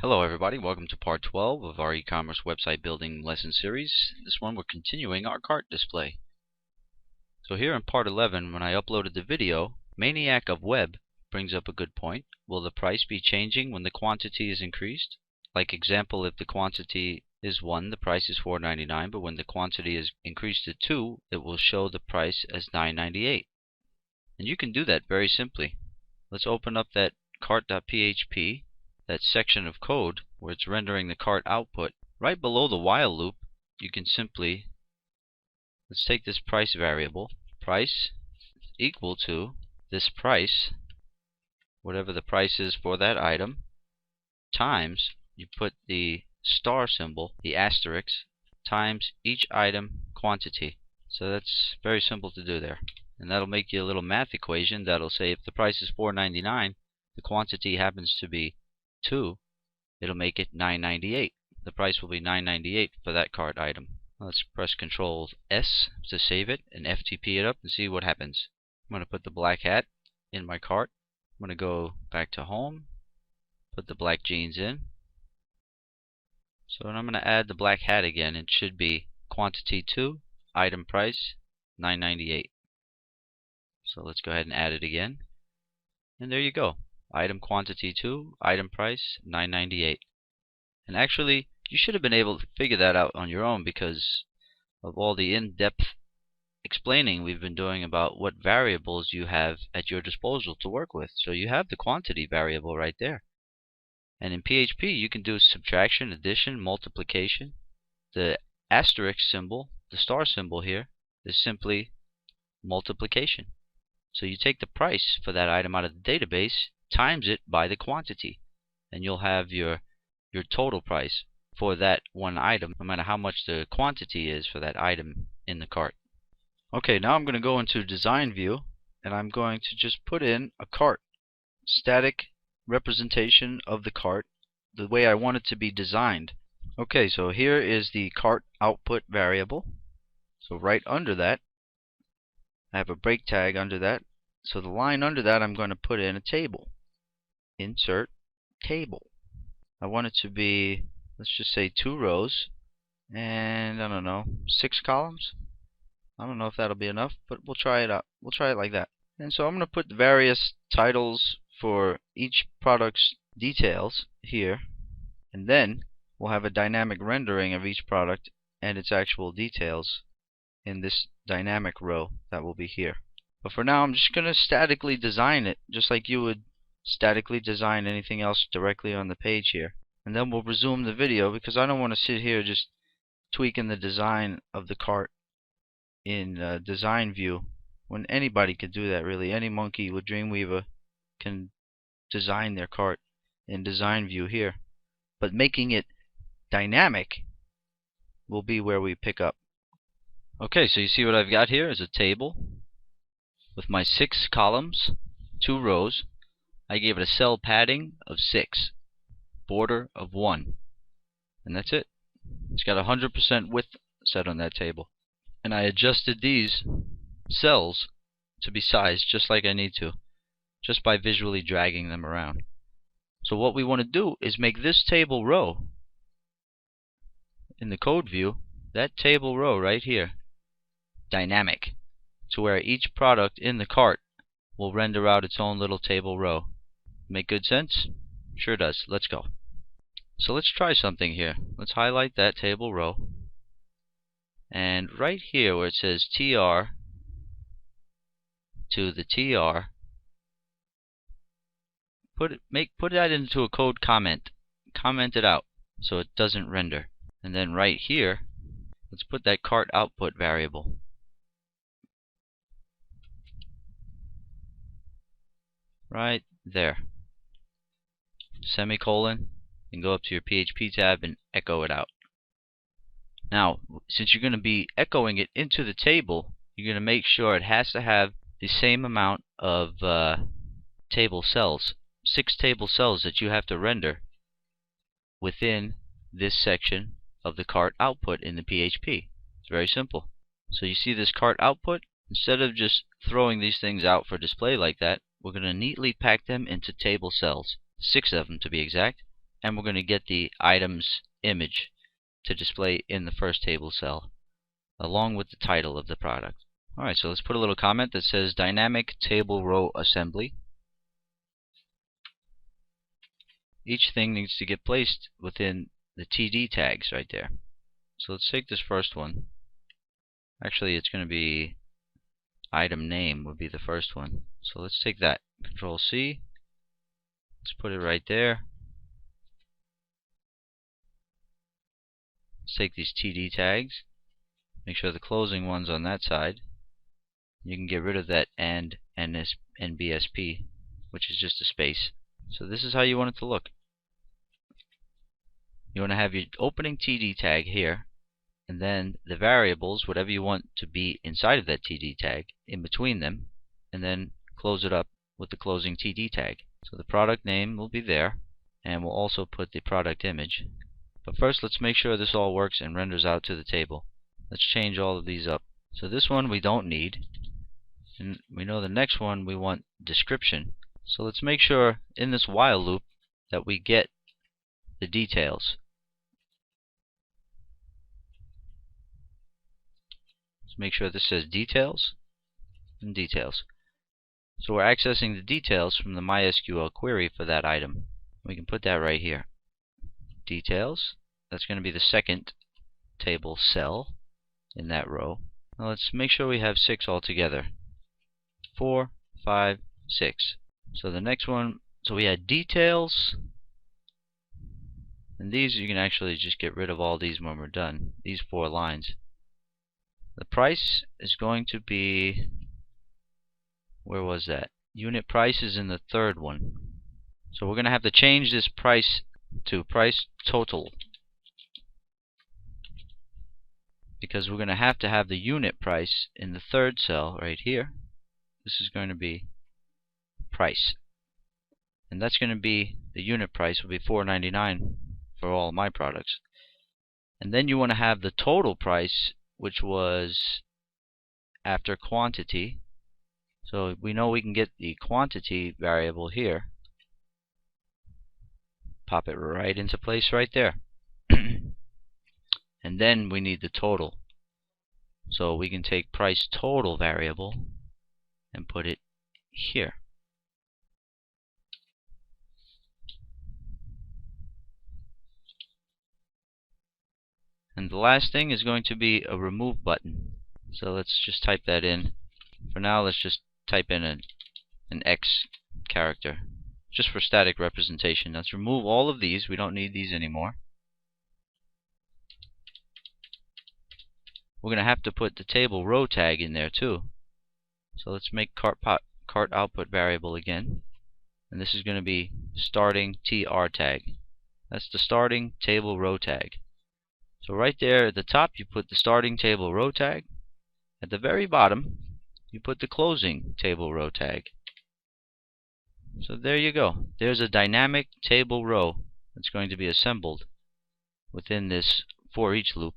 Hello everybody, welcome to part 12 of our e-commerce website building lesson series. This one we're continuing our cart display. So here in part 11, when I uploaded the video, Maniac of Web brings up a good point. Will the price be changing when the quantity is increased? Like example, if the quantity is 1, the price is $4.99, but when the quantity is increased to 2, it will show the price as $9.98. And you can do that very simply. Let's open up that cart.php. That section of code where it's rendering the cart output. Right below the while loop, you can simply, let's take this price variable, price equal to this price, whatever the price is for that item, times, you put the star symbol, the asterisk, times each item quantity. So that's very simple to do there. And that'll make you a little math equation that'll say if the price is $4.99, the quantity happens to be 2, it'll make it $9.98. The price will be $9.98 for that cart item. Let's press Ctrl S to save it and FTP it up and see what happens. I'm going to put the black hat in my cart. I'm going to go back to home, put the black jeans in. So I'm going to add the black hat again. It should be quantity 2, item price $9.98. So let's go ahead and add it again. And there you go. Item quantity 2, item price $9.98. And actually, you should have been able to figure that out on your own because of all the in-depth explaining we've been doing about what variables you have at your disposal to work with. So you have the quantity variable right there. And in PHP, you can do subtraction, addition, multiplication. The asterisk symbol, the star symbol here, is simply multiplication. So you take the price for that item out of the database, times it by the quantity, and you'll have your total price for that one item, no matter how much the quantity is for that item in the cart. Okay, now I'm going to go into design view, and I'm going to just put in a cart, static representation of the cart, the way I want it to be designed. Okay, so here is the cart output variable. So right under that, I have a break tag under that. So the line under that, I'm going to put in a table. Insert table. I want it to be, let's just say 2 rows and I don't know, 6 columns. I don't know if that'll be enough, but we'll try it out. We'll try it like that. And so I'm going to put the various titles for each product's details here, and then we'll have a dynamic rendering of each product and its actual details in this dynamic row that will be here. But for now, I'm just going to statically design it, just like you would statically design anything else directly on the page here. And then we'll resume the video because I don't want to sit here just tweaking the design of the cart in design view when anybody could do that really. Any monkey with Dreamweaver can design their cart in design view here. But making it dynamic will be where we pick up. Okay, so you see what I've got here is a table with my 6 columns, 2 rows. I gave it a cell padding of 6, border of 1, and that's it. It's got 100% width set on that table. And I adjusted these cells to be sized just like I need to, just by visually dragging them around. So what we want to do is make this table row in the code view, that table row right here, dynamic, to where each product in the cart will render out its own little table row. Make good sense? Sure does. Let's go. So let's try something here. Let's highlight that table row. And right here where it says TR to the TR, put that into a code comment. Comment it out so it doesn't render. And then right here, let's put that cart output variable. Right there. Semicolon, and go up to your PHP tab and echo it out. Now, since you're going to be echoing it into the table, you're going to make sure it has to have the same amount of table cells, 6 table cells that you have to render within this section of the cart output in the PHP. It's very simple. So you see this cart output? Instead of just throwing these things out for display like that, we're going to neatly pack them into table cells, 6 of them to be exact, and we're going to get the items image to display in the first table cell along with the title of the product. Alright, so let's put a little comment that says dynamic table row assembly. Each thing needs to get placed within the TD tags right there. So let's take this first one. Actually, it's going to be item name would be the first one. So let's take that. Control C. Let's put it right there. Let's take these TD tags. Make sure the closing one's on that side. You can get rid of that and BSP, which is just a space. So this is how you want it to look. You want to have your opening TD tag here, and then the variables, whatever you want to be inside of that TD tag, in between them, and then close it up with the closing TD tag. So the product name will be there, and we'll also put the product image. But first, let's make sure this all works and renders out to the table. Let's change all of these up. So this one we don't need, and we know the next one we want description. So let's make sure in this while loop that we get the details. Let's make sure this says details and details. So we're accessing the details from the MySQL query for that item. We can put that right here. Details. That's going to be the second table cell in that row. Now let's make sure we have 6 altogether. 4, 5, 6. So the next one, so we had details, and these you can actually just get rid of all these when we're done. These 4 lines. The price is going to be, where was that? Unit price is in the third one. So we're going to have to change this price to price total, because we're going to have the unit price in the third cell right here. This is going to be price, and that's going to be the unit price will be $4.99 for all my products. And then you want to have the total price, which was after quantity. So we know we can get the quantity variable here. Pop it right into place right there. And then we need the total. So we can take price total variable and put it here. And the last thing is going to be a remove button. So let's just type that in. For now, let's just type in an X character, just for static representation. Let's remove all of these. We don't need these anymore. We're going to have to put the table row tag in there too. So let's make cart output variable again. And this is going to be starting TR tag. That's the starting table row tag. So right there at the top you put the starting table row tag. At the very bottom you put the closing table row tag. So there you go. There's a dynamic table row that's going to be assembled within this for each loop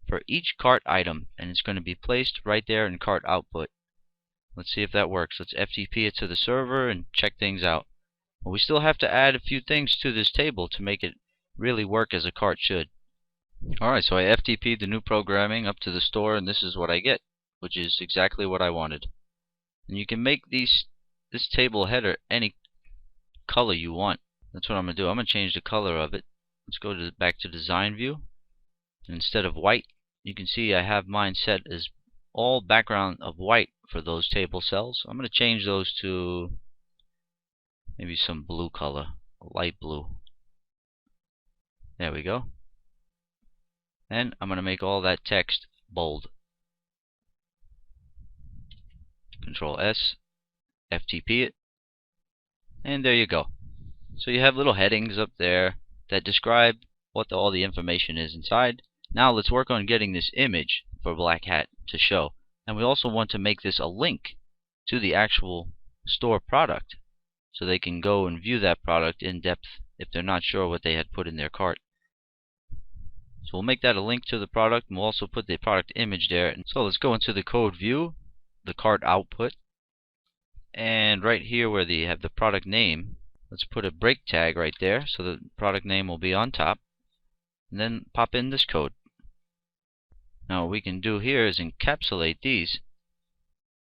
for each cart item, and it's going to be placed right there in cart output. Let's see if that works. Let's FTP it to the server and check things out. But we still have to add a few things to this table to make it really work as a cart should. Alright, so I FTP'd the new programming up to the store, and this is what I get, which is exactly what I wanted. And you can make this table header any color you want. That's what I'm going to do. I'm going to change the color of it. Let's go back to design view. And instead of white, you can see I have mine set as all background of white for those table cells. I'm going to change those to maybe some blue color, light blue. There we go. And I'm going to make all that text bold. Control S, FTP it, and there you go. So you have little headings up there that describe what all the information is inside. Now let's work on getting this image for Black Hat to show. And we also want to make this a link to the actual store product, so they can go and view that product in depth if they're not sure what they had put in their cart. So we'll make that a link to the product, and we'll also put the product image there. And so let's go into the code view, the cart output, and right here where they have the product name, Let's put a break tag right there so the product name will be on top, and then pop in this code. Now what we can do here is encapsulate these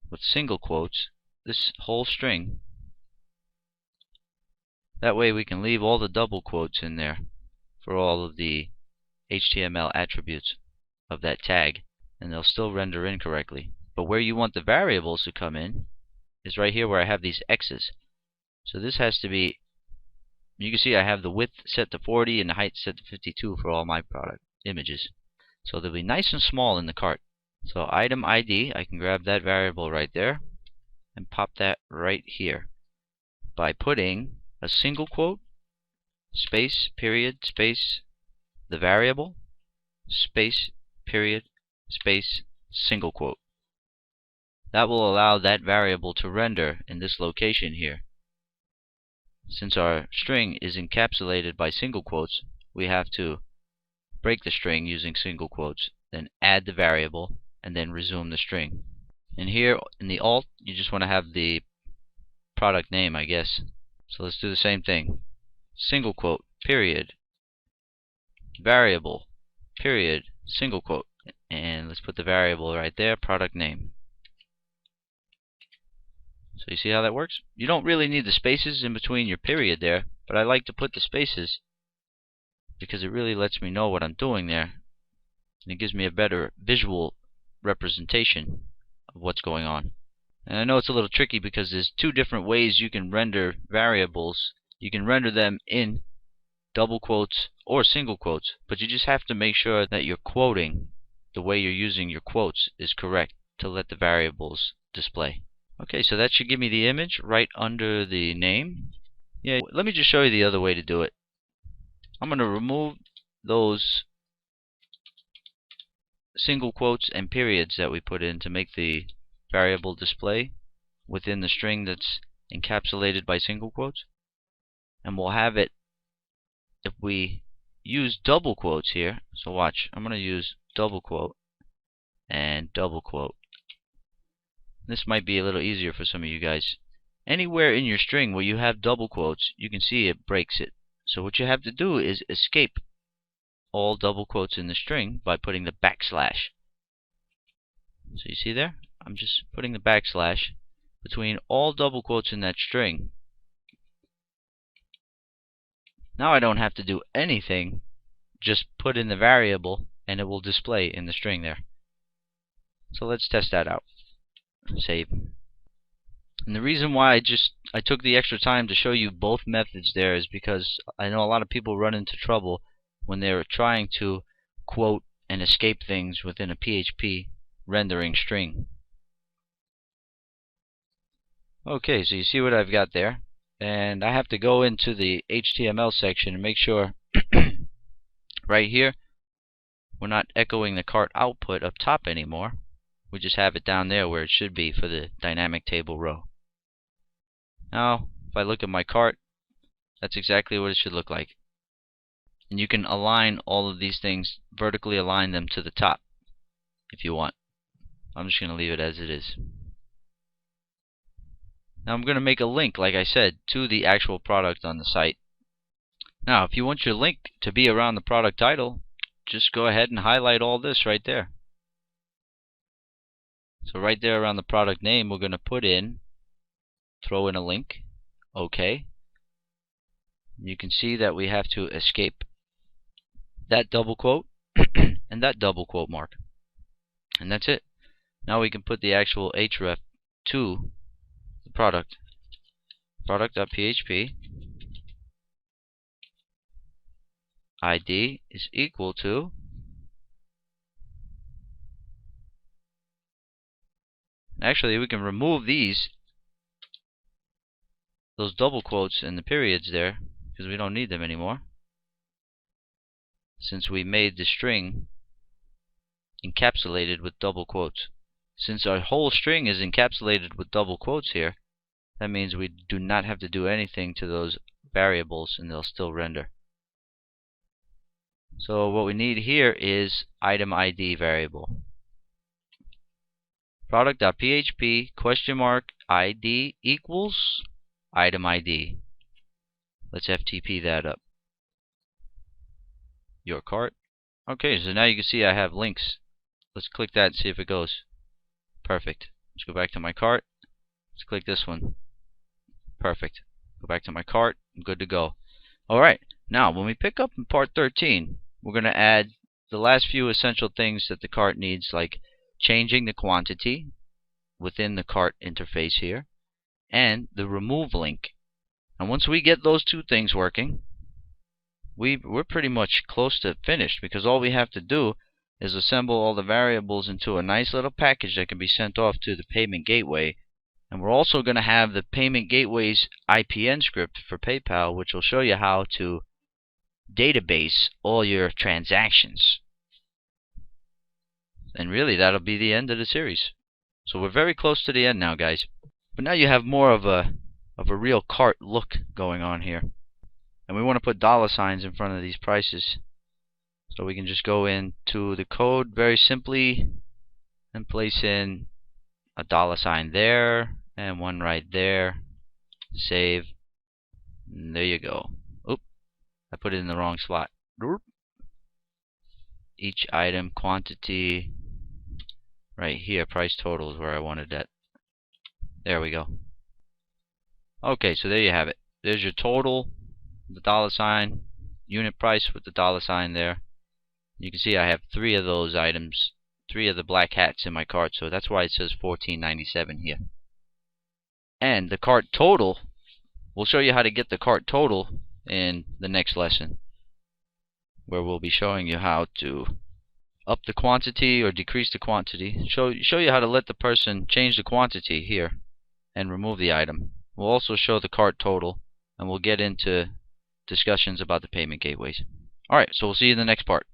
with single quotes, this whole string. That way we can leave all the double quotes in there for all of the HTML attributes of that tag, and they'll still render incorrectly. But where you want the variables to come in is right here where I have these X's. So this has to be, you can see I have the width set to 40 and the height set to 52 for all my product images. So they'll be nice and small in the cart. So item ID, I can grab that variable right there and pop that right here by putting a single quote, space, period, space, the variable, space, period, space, single quote. That will allow that variable to render in this location here. Since our string is encapsulated by single quotes, we have to break the string using single quotes, then add the variable, and then resume the string. And here in the alt, you just want to have the product name, I guess. So let's do the same thing. Single quote, period, variable, period, single quote. And let's put the variable right there, product name. So you see how that works? You don't really need the spaces in between your period there, but I like to put the spaces because it really lets me know what I'm doing there, and it gives me a better visual representation of what's going on. And I know it's a little tricky because there's two different ways you can render variables. You can render them in double quotes or single quotes, but you just have to make sure that your quoting, the way you're using your quotes, is correct to let the variables display. Okay, so that should give me the image right under the name. Yeah, let me just show you the other way to do it. I'm going to remove those single quotes and periods that we put in to make the variable display within the string that's encapsulated by single quotes. And we'll have it, if we use double quotes here, so watch, I'm going to use double quote and double quote. This might be a little easier for some of you guys. Anywhere in your string where you have double quotes, you can see it breaks it. So what you have to do is escape all double quotes in the string by putting the backslash. So you see there? I'm just putting the backslash between all double quotes in that string. Now I don't have to do anything, just put in the variable and it will display in the string there. So let's test that out. Save. And the reason why I took the extra time to show you both methods there is because I know a lot of people run into trouble when they're trying to quote and escape things within a PHP rendering string. Okay, so you see what I've got there, and I have to go into the HTML section and make sure right here we're not echoing the cart output up top anymore. We just have it down there where it should be for the dynamic table row. Now, if I look at my cart, that's exactly what it should look like. And you can align all of these things, vertically align them to the top if you want. I'm just going to leave it as it is. Now I'm going to make a link, like I said, to the actual product on the site. Now, if you want your link to be around the product title, just go ahead and highlight all this right there. So right there around the product name, we're going to throw in a link. OK. You can see that we have to escape that double quote and that double quote mark. And that's it. Now we can put the actual href to the product. Product.php ID is equal to actually we can remove those double quotes and the periods there because we don't need them anymore, since we made the string encapsulated with double quotes. Since our whole string is encapsulated with double quotes here, that means we do not have to do anything to those variables and they'll still render. So what we need here is item ID variable. Product.php question mark ID equals item ID. Let's FTP that up. Your cart. Okay, so now you can see I have links. Let's click that and see if it goes. Perfect. Let's go back to my cart. Let's click this one. Perfect. Go back to my cart. I'm good to go. Alright, now when we pick up in part 13, we're going to add the last few essential things that the cart needs, like changing the quantity within the cart interface here, and the remove link. And once we get those two things working, we're pretty much close to finished, because all we have to do is assemble all the variables into a nice little package that can be sent off to the payment gateway. And we're also going to have the payment gateway's IPN script for PayPal, which will show you how to database all your transactions. And really, that'll be the end of the series. So we're very close to the end now, guys. But now you have more of a real cart look going on here. And we want to put $signs in front of these prices. So we can just go into the code very simply and place in a $sign there and one right there. Save. And there you go. Oop, I put it in the wrong slot. Each item quantity right here, price total is where I wanted that. There we go. Okay, so there you have it. There's your total, the $sign, unit price with the $sign there. You can see I have 3 of those items, 3 of the black hats in my cart, so that's why it says $14.97 here. And the cart total, we'll show you how to get the cart total in the next lesson, where we'll be showing you how to up the quantity or decrease the quantity. Show you how to let the person change the quantity here and remove the item. We'll also show the cart total, and we'll get into discussions about the payment gateways. Alright, so we'll see you in the next part.